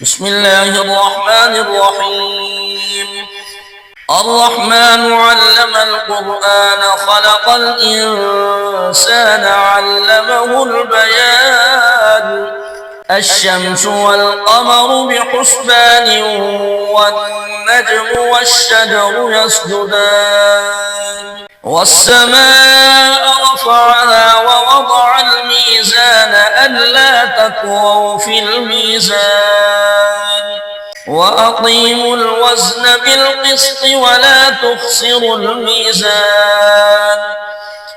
بسم الله الرحمن الرحيم. الرحمن علم القرآن خلق الإنسان علمه البيان. الشمس والقمر بحسبان والنجم والشجر يسجدان والسماء رفعها ووضع الميزان ألا تطغوا في الميزان وأقيموا الوزن بالقسط ولا تخسروا الميزان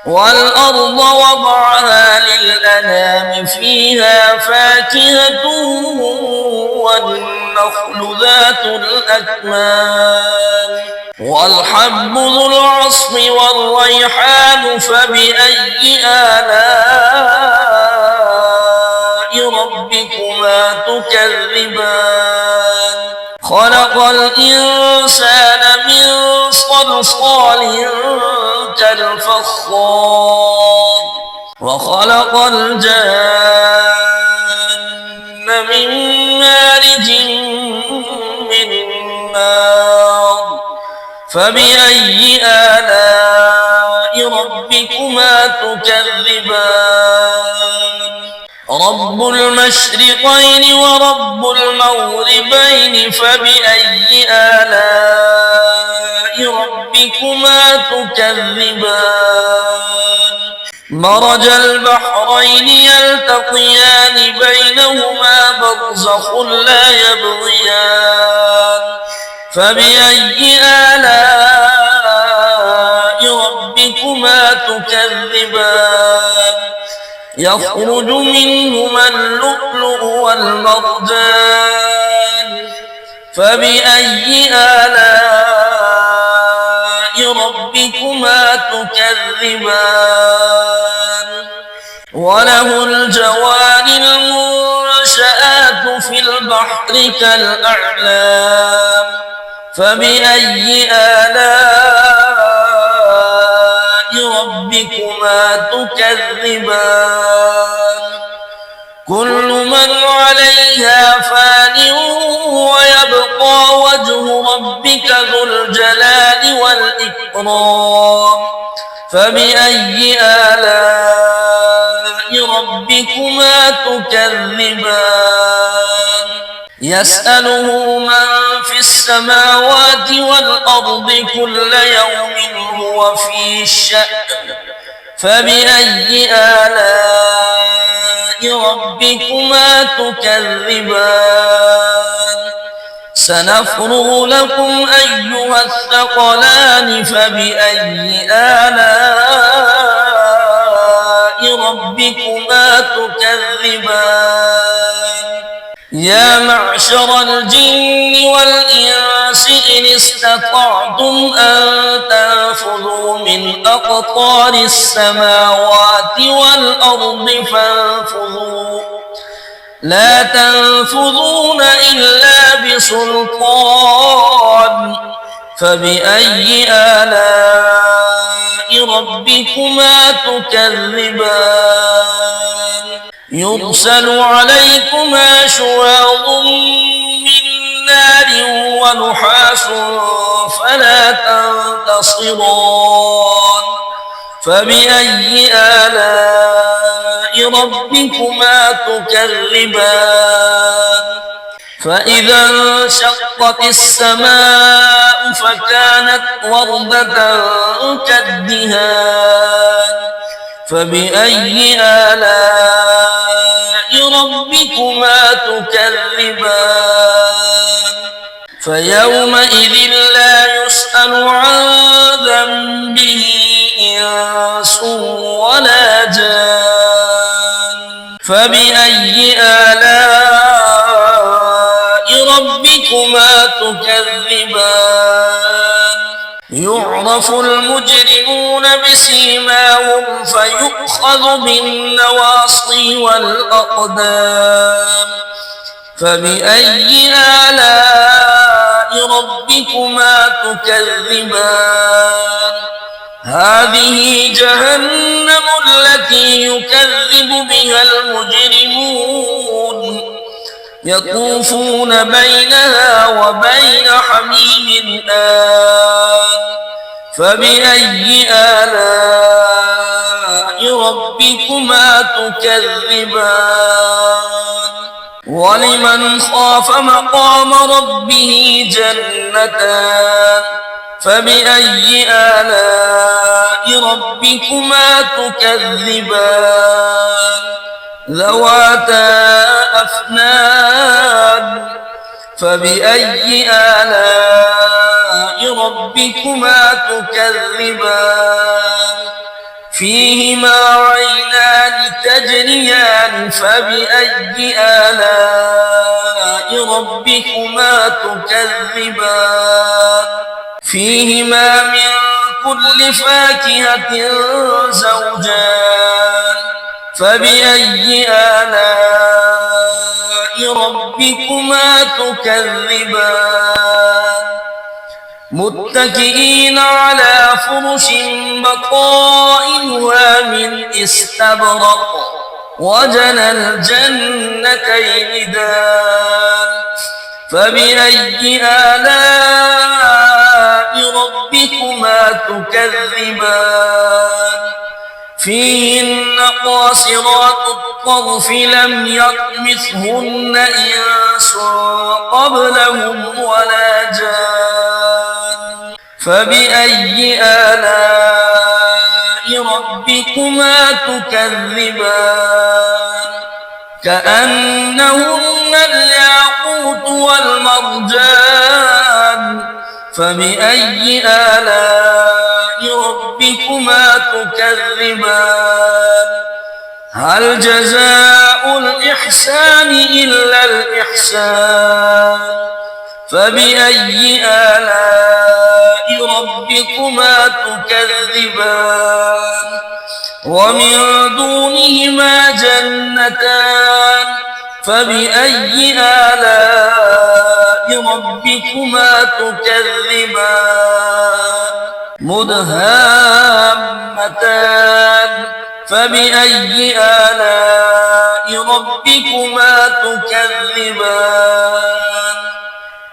والأرض وضعها للأنام فيها فاكهة والنخل ذات الأكمام والحب ذو العصف والريحان فبأي آلاء ربكما تكذبان خلق الإنسان من صلصال كالفخار وخلق الجن من مارج من نار فبأي آلاء ربكما تكذبان رب المشرقين ورب المغربين فبأي آلاء ربكما تكذبان مرج البحرين يلتقيان بينهما برزخ لا يبغيان فبأي آلاء ربكما تكذبان يخرج منهما اللؤلؤ والمرجان فبأي آلاء ربكما تكذبان وله الجوار المنشآت في البحر كالأعلام فبأي آلاء ربكما تكذبان كل من عليها فان ويبقى وجه ربك ذو الجلال والإكرام فبأي آلاء ربكما تكذبان يسأله من في السماوات والأرض كل يوم هو في شأن فبأي آلاء ربكما تكذبان سنفرغ لكم أيها الثقلان فبأي آلاء ربكما تكذبان يا معشر الجن والإنس إن استطعتم أن تنفذوا من أقطار السماوات والأرض فانفذوا لا تنفذون إلا بسلطان فبأي آلاء ربكما تكذبان يرسل عليكما شواظ من نار ونحاس فلا تنتصران فبأي آلاء ربكما تكذبان فإذا انشقت السماء فكانت وردة كالدهان فبأي آلاء ربكما تكذبان فيومئذ لا يسأل عن ذنبه إنس ولا جان فبأي آلاء ربكما تكذبان يعرف المجرمون بسيماهم فيؤخذ بالنواصي والأقدام فبأي آلاء ربكما تكذبان هذه جهنم التي يكذب بها المجرمون يطوفون بينها وبين حميم آن فبأي آلاء ربكما تكذبان ولمن خاف مقام ربه جنتان فبأي آلاء ربكما تكذبان ذواتا أفنان فبأي آلاء ربكما تكذبان فيهما عينان تجريان فبأي آلاء ربكما تكذبان فيهما من كل فاكهة زوجان فبأي آلاء ربكما تكذبان متكئين على فرش بطائنها من استبرق وجنى الجنتين دان فبأي آلاء ربكما تكذبان فيهن قاصرات الطرف لم يطمثهن إنس قبلهم ولا جان فبأي آلاء ربكما تكذبان كأنهن الياقوت والمرجان فبأي آلاء ربكما تكذبان هل جزاء الإحسان إلا الإحسان فبأي آلاء ربكما تكذبان ومن دونهما جنتان فبأي آلاء ربكما تكذبان مدهامتان فبأي آلاء ربكما تكذبان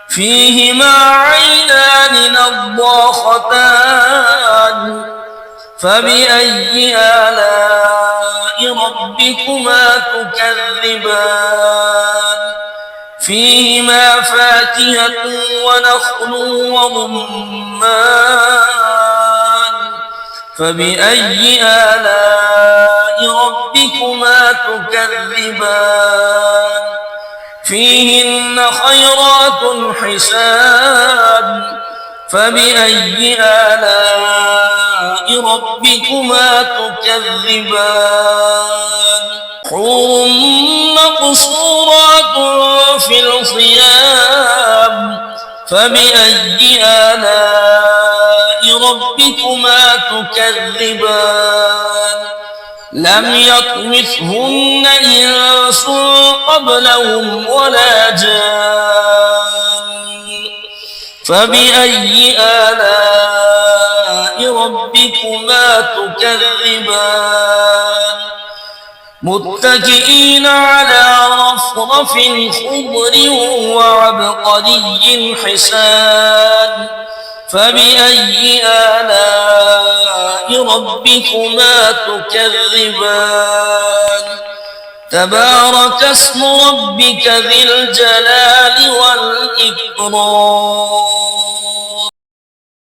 فيهما عينان نضاختان فبأي آلاء ربكما تكذبان فيهما فاكهة ونخل ورمان فبأي آلاء ربكما تكذبان فيهن خيرات حسان فبأي آلاء ربكما تكذبان حور مقصورات في الخيام فبأي آلاء ربكما تكذبان لم يطمثهن إنس قبلهم ولا جان فبأي آلاء ربكما تكذبان متكئين على رفرف خضر وعبقري حسان فبأي آلاء ربكما تكذبان تبارك اسم ربك ذي الجلال والإكرام